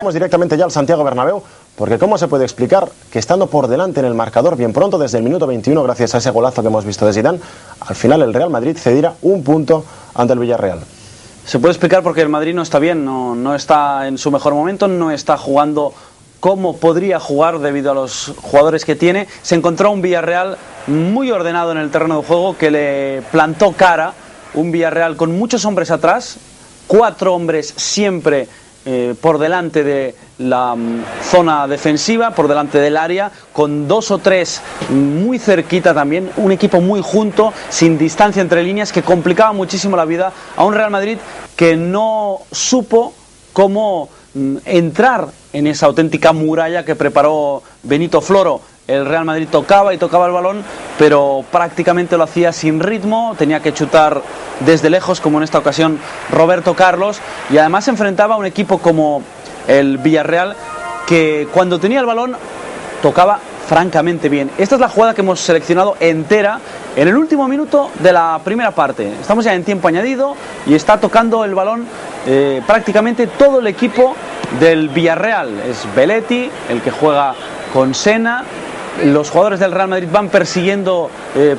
Vamos directamente ya al Santiago Bernabéu, porque ¿cómo se puede explicar que estando por delante en el marcador bien pronto, desde el minuto 21, gracias a ese golazo que hemos visto de Zidane, al final el Real Madrid cediera un punto ante el Villarreal? Se puede explicar porque el Madrid no está bien, no está en su mejor momento, no está jugando como podría jugar debido a los jugadores que tiene. Se encontró un Villarreal muy ordenado en el terreno de juego que le plantó cara, un Villarreal con muchos hombres atrás, 4 hombres siempre por delante de la zona defensiva, por delante del área, con 2 o 3 muy cerquita también, un equipo muy junto, sin distancia entre líneas, que complicaba muchísimo la vida a un Real Madrid que no supo cómo entrar en esa auténtica muralla que preparó Benito Floro. El Real Madrid tocaba y tocaba el balón, pero prácticamente lo hacía sin ritmo, tenía que chutar desde lejos, como en esta ocasión Roberto Carlos, y además se enfrentaba a un equipo como el Villarreal, que cuando tenía el balón tocaba francamente bien. Esta es la jugada que hemos seleccionado entera en el último minuto de la primera parte. Estamos ya en tiempo añadido y está tocando el balón prácticamente todo el equipo del Villarreal. Es Belletti el que juega con Sena. Los jugadores del Real Madrid van persiguiendo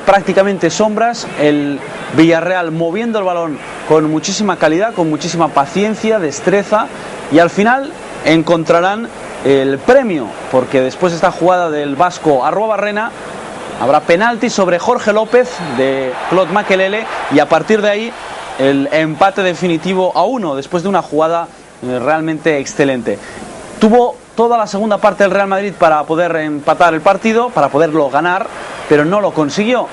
prácticamente sombras, el Villarreal moviendo el balón con muchísima calidad, con muchísima paciencia, destreza, y al final encontrarán el premio, porque después de esta jugada del vasco Arruabarrena habrá penalti sobre Jorge López de Claude Makelele, y a partir de ahí el empate definitivo a 1 después de una jugada realmente excelente. Tuvo toda la segunda parte del Real Madrid para poder empatar el partido, para poderlo ganar, pero no lo consiguió,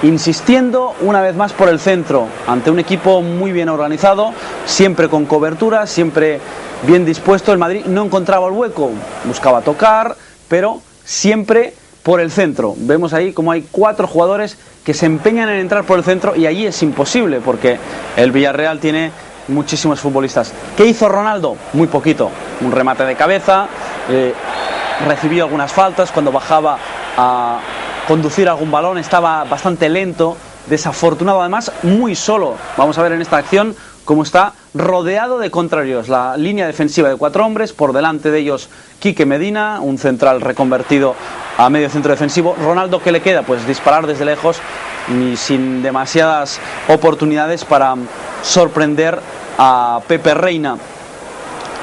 insistiendo una vez más por el centro, ante un equipo muy bien organizado, siempre con cobertura, siempre bien dispuesto. El Madrid no encontraba el hueco, buscaba tocar, pero siempre por el centro. Vemos ahí como hay 4 jugadores que se empeñan en entrar por el centro, y allí es imposible porque el Villarreal tiene muchísimos futbolistas. ¿Qué hizo Ronaldo? Muy poquito. Un remate de cabeza, recibió algunas faltas cuando bajaba a conducir algún balón, estaba bastante lento, desafortunado, además muy solo. Vamos a ver en esta acción cómo está rodeado de contrarios. La línea defensiva de 4 hombres, por delante de ellos Quique Medina, un central reconvertido a medio centro defensivo. Ronaldo, ¿qué le queda? Pues disparar desde lejos y sin demasiadas oportunidades para sorprender a Pepe Reina.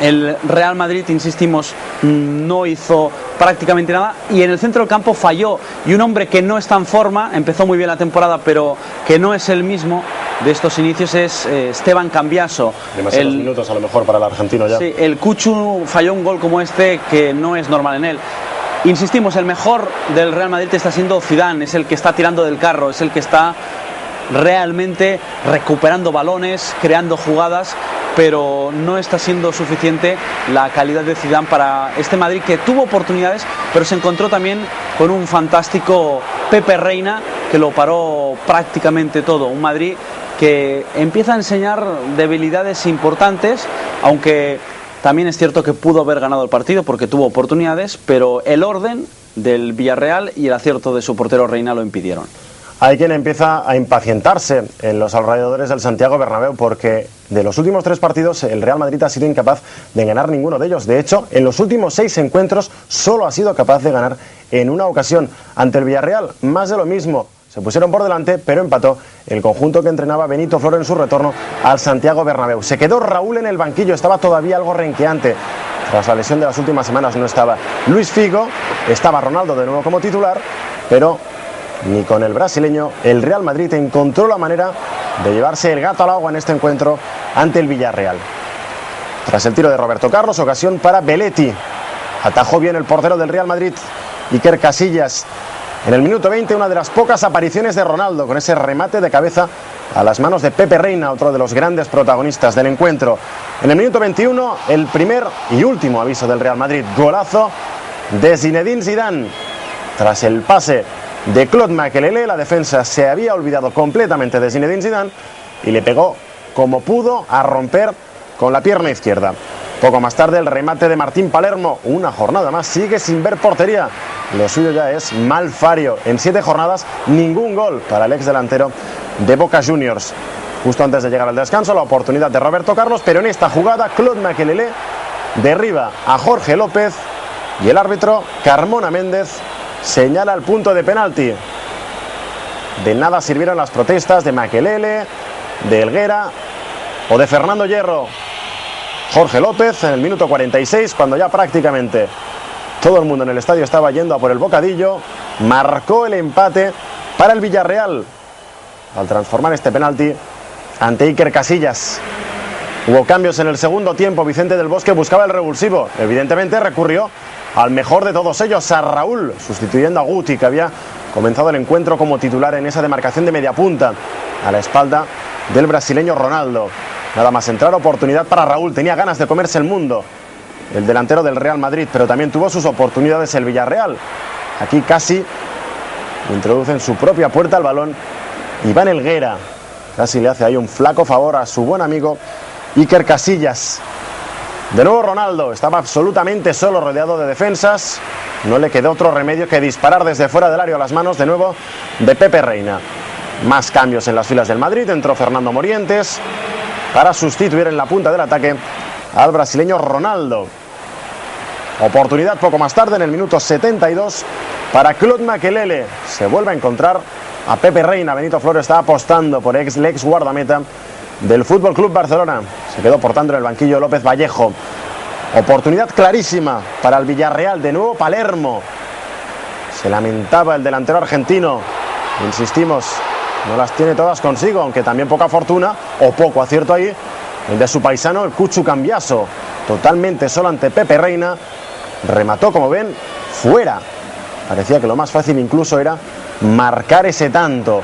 El Real Madrid, insistimos, no hizo prácticamente nada, y en el centro del campo falló, y un hombre que no está en forma, empezó muy bien la temporada pero que no es el mismo de estos inicios, es Esteban Cambiaso. Demasiados minutos a lo mejor para el argentino ya. Sí, el Cuchu falló un gol como este que no es normal en él. Insistimos, el mejor del Real Madrid está siendo Zidane, es el que está tirando del carro, es el que está realmente recuperando balones, creando jugadas, pero no está siendo suficiente la calidad de Zidane para este Madrid, que tuvo oportunidades, pero se encontró también con un fantástico Pepe Reina que lo paró prácticamente todo. Un Madrid que empieza a enseñar debilidades importantes, aunque también es cierto que pudo haber ganado el partido porque tuvo oportunidades, pero el orden del Villarreal y el acierto de su portero Reina lo impidieron. Hay quien empieza a impacientarse en los alrededores del Santiago Bernabéu, porque de los últimos 3 partidos el Real Madrid ha sido incapaz de ganar ninguno de ellos. De hecho, en los últimos 6 encuentros solo ha sido capaz de ganar en una ocasión. Ante el Villarreal, más de lo mismo. Se pusieron por delante, pero empató el conjunto que entrenaba Benito Floro en su retorno al Santiago Bernabéu. Se quedó Raúl en el banquillo, estaba todavía algo renqueante. Tras la lesión de las últimas semanas no estaba Luis Figo, estaba Ronaldo de nuevo como titular, pero ni con el brasileño el Real Madrid encontró la manera de llevarse el gato al agua en este encuentro ante el Villarreal. Tras el tiro de Roberto Carlos, ocasión para Belletti. Atajó bien el portero del Real Madrid, Iker Casillas. En el minuto 20, una de las pocas apariciones de Ronaldo, con ese remate de cabeza a las manos de Pepe Reina, otro de los grandes protagonistas del encuentro. En el minuto 21, el primer y último aviso del Real Madrid. Golazo de Zinedine Zidane. Tras el pase de Claude Makelele, la defensa se había olvidado completamente de Zinedine Zidane y le pegó como pudo a romper con la pierna izquierda. Poco más tarde el remate de Martín Palermo. Una jornada más, sigue sin ver portería. Lo suyo ya es mal fario. En 7 jornadas ningún gol para el ex delantero de Boca Juniors. Justo antes de llegar al descanso, la oportunidad de Roberto Carlos, pero en esta jugada Claude Makelele derriba a Jorge López y el árbitro Carmona Méndez señala el punto de penalti. De nada sirvieron las protestas de Makelele, de Helguera o de Fernando Hierro. Jorge López en el minuto 46, cuando ya prácticamente todo el mundo en el estadio estaba yendo a por el bocadillo, marcó el empate para el Villarreal al transformar este penalti ante Iker Casillas. Hubo cambios en el segundo tiempo. Vicente del Bosque buscaba el revulsivo. Evidentemente recurrió al mejor de todos ellos, a Raúl, sustituyendo a Guti, que había comenzado el encuentro como titular en esa demarcación de media punta, a la espalda del brasileño Ronaldo. Nada más entrar, oportunidad para Raúl. Tenía ganas de comerse el mundo el delantero del Real Madrid, pero también tuvo sus oportunidades el Villarreal. Aquí casi introduce en su propia puerta el balón Iván Helguera. Casi le hace ahí un flaco favor a su buen amigo Iker Casillas. De nuevo Ronaldo, estaba absolutamente solo, rodeado de defensas. No le quedó otro remedio que disparar desde fuera del área a las manos de nuevo de Pepe Reina. Más cambios en las filas del Madrid. Entró Fernando Morientes para sustituir en la punta del ataque al brasileño Ronaldo. Oportunidad poco más tarde, en el minuto 72, para Claude Makelele. Se vuelve a encontrar a Pepe Reina. Benito Floro está apostando por el ex guardameta del Fútbol Club Barcelona. Se quedó por tanto en el banquillo López Vallejo. Oportunidad clarísima para el Villarreal. De nuevo Palermo. Se lamentaba el delantero argentino. Insistimos, no las tiene todas consigo, aunque también poca fortuna o poco acierto ahí el de su paisano, el Cuchu Cambiaso. Totalmente solo ante Pepe Reina. Remató, como ven, fuera. Parecía que lo más fácil incluso era marcar ese tanto.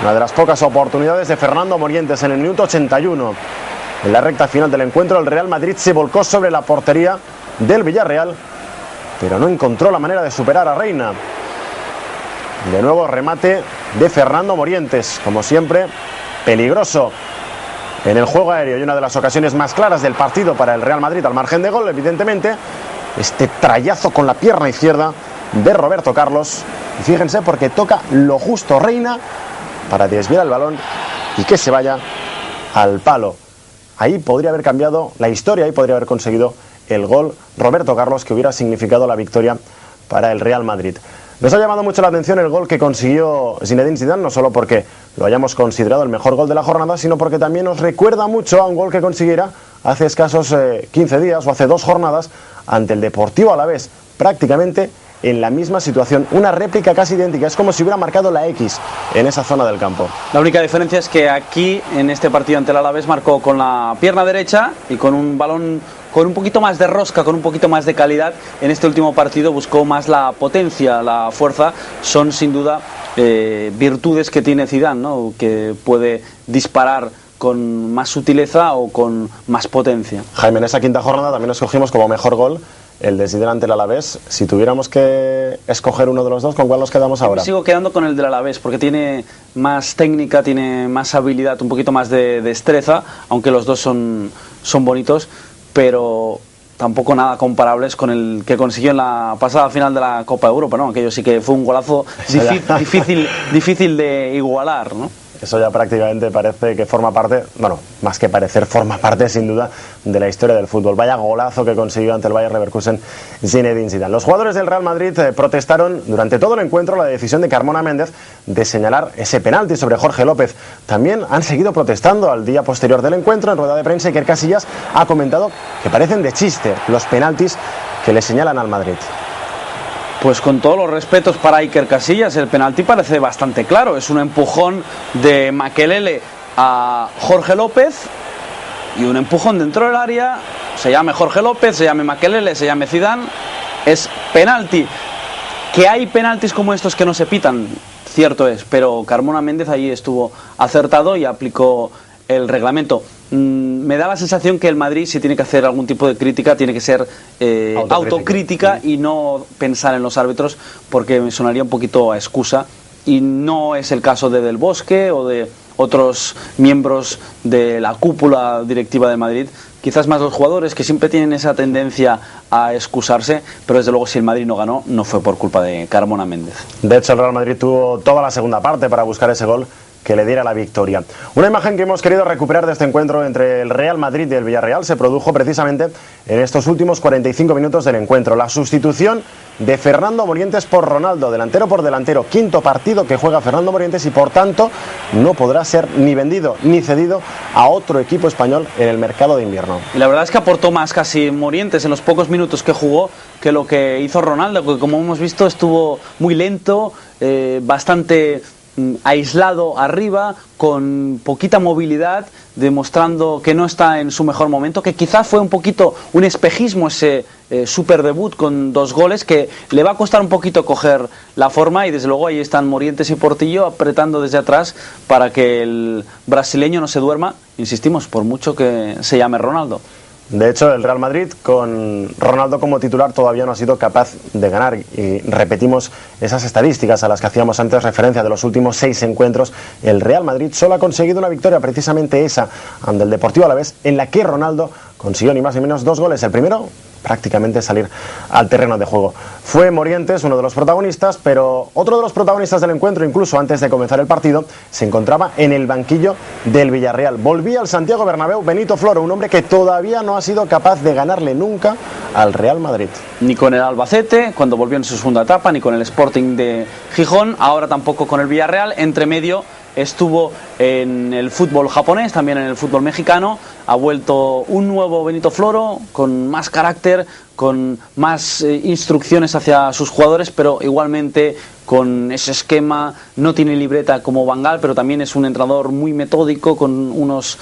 Una de las pocas oportunidades de Fernando Morientes en el minuto 81. En la recta final del encuentro, el Real Madrid se volcó sobre la portería del Villarreal, pero no encontró la manera de superar a Reina. De nuevo remate de Fernando Morientes, como siempre, peligroso en el juego aéreo, y una de las ocasiones más claras del partido para el Real Madrid al margen de gol, evidentemente, este trayazo con la pierna izquierda de Roberto Carlos. Y fíjense, porque toca lo justo Reina para desviar el balón y que se vaya al palo. Ahí podría haber cambiado la historia, ahí podría haber conseguido el gol Roberto Carlos, que hubiera significado la victoria para el Real Madrid. Nos ha llamado mucho la atención el gol que consiguió Zinedine Zidane, no solo porque lo hayamos considerado el mejor gol de la jornada, sino porque también nos recuerda mucho a un gol que consiguiera hace escasos 15 días o hace 2 jornadas ante el Deportivo Alavés, prácticamente en la misma situación, una réplica casi idéntica. Es como si hubiera marcado la X en esa zona del campo. La única diferencia es que aquí, en este partido ante el Alavés, marcó con la pierna derecha y con un balón con un poquito más de rosca, con un poquito más de calidad. En este último partido buscó más la potencia, la fuerza. Son sin duda virtudes que tiene Zidane, ¿no? Que puede disparar con más sutileza o con más potencia. Jaime, en esa quinta jornada también escogimos como mejor gol el de Zidane ante el Alavés. Si tuviéramos que escoger uno de los dos, ¿con cuál nos quedamos ahora? Me sigo quedando con el del Alavés, porque tiene más técnica, tiene más habilidad, un poquito más de destreza, aunque los dos son bonitos, pero tampoco nada comparables con el que consiguió en la pasada final de la Copa de Europa, ¿no? Aquello sí que fue un golazo difícil de igualar, ¿no? Eso ya prácticamente parece que forma parte, bueno, más que parecer, forma parte sin duda de la historia del fútbol. Vaya golazo que consiguió ante el Bayer Leverkusen Zinedine Zidane. Los jugadores del Real Madrid protestaron durante todo el encuentro la decisión de Carmona Méndez de señalar ese penalti sobre Jorge López. También han seguido protestando al día posterior del encuentro. En rueda de prensa, Iker Casillas ha comentado que parecen de chiste los penaltis que le señalan al Madrid. Pues con todos los respetos para Iker Casillas, el penalti parece bastante claro. Es un empujón de Makelele a Jorge López y un empujón dentro del área. Se llame Jorge López, se llame Makelele, se llame Zidane. Es penalti. Que hay penaltis como estos que no se pitan, cierto es, pero Carmona Méndez ahí estuvo acertado y aplicó el reglamento. Me da la sensación que el Madrid, si tiene que hacer algún tipo de crítica, tiene que ser autocrítica y no pensar en los árbitros, porque me sonaría un poquito a excusa, y no es el caso de Del Bosque o de otros miembros de la cúpula directiva de Madrid. Quizás más los jugadores, que siempre tienen esa tendencia a excusarse, pero desde luego si el Madrid no ganó, no fue por culpa de Carmona Méndez. De hecho, el Real Madrid tuvo toda la segunda parte para buscar ese gol que le diera la victoria. Una imagen que hemos querido recuperar de este encuentro entre el Real Madrid y el Villarreal se produjo precisamente en estos últimos 45 minutos del encuentro. La sustitución de Fernando Morientes por Ronaldo, delantero por delantero. Quinto partido que juega Fernando Morientes y por tanto no podrá ser ni vendido ni cedido a otro equipo español en el mercado de invierno. Y la verdad es que aportó más casi Morientes en los pocos minutos que jugó que lo que hizo Ronaldo, que como hemos visto estuvo muy lento, bastante aislado arriba, con poquita movilidad, demostrando que no está en su mejor momento, que quizás fue un poquito un espejismo ese super debut con 2 goles, que le va a costar un poquito coger la forma, y desde luego ahí están Morientes y Portillo apretando desde atrás para que el brasileño no se duerma, insistimos, por mucho que se llame Ronaldo. De hecho, el Real Madrid, con Ronaldo como titular, todavía no ha sido capaz de ganar. Y repetimos esas estadísticas a las que hacíamos antes referencia. De los últimos 6 encuentros, el Real Madrid solo ha conseguido una victoria, precisamente esa, ante el Deportivo Alavés, en la que Ronaldo consiguió ni más ni menos 2 goles. El primero, prácticamente salir al terreno de juego. Fue Morientes uno de los protagonistas, pero otro de los protagonistas del encuentro, incluso antes de comenzar el partido, se encontraba en el banquillo del Villarreal. Volvía al Santiago Bernabéu Benito Floro, un hombre que todavía no ha sido capaz de ganarle nunca al Real Madrid. Ni con el Albacete, cuando volvió en su segunda etapa, ni con el Sporting de Gijón, ahora tampoco con el Villarreal. Entre medio estuvo en el fútbol japonés, también en el fútbol mexicano. Ha vuelto un nuevo Benito Floro, con más carácter, con más instrucciones hacia sus jugadores, pero igualmente con ese esquema. No tiene libreta como Van Gaal, pero también es un entrenador muy metódico, con unos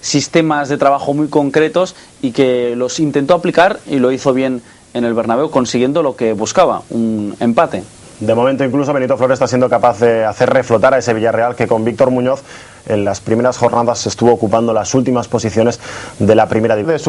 sistemas de trabajo muy concretos, y que los intentó aplicar y lo hizo bien en el Bernabéu, consiguiendo lo que buscaba, un empate. De momento incluso Benito Floro está siendo capaz de hacer reflotar a ese Villarreal que con Víctor Muñoz en las primeras jornadas estuvo ocupando las últimas posiciones de la primera división.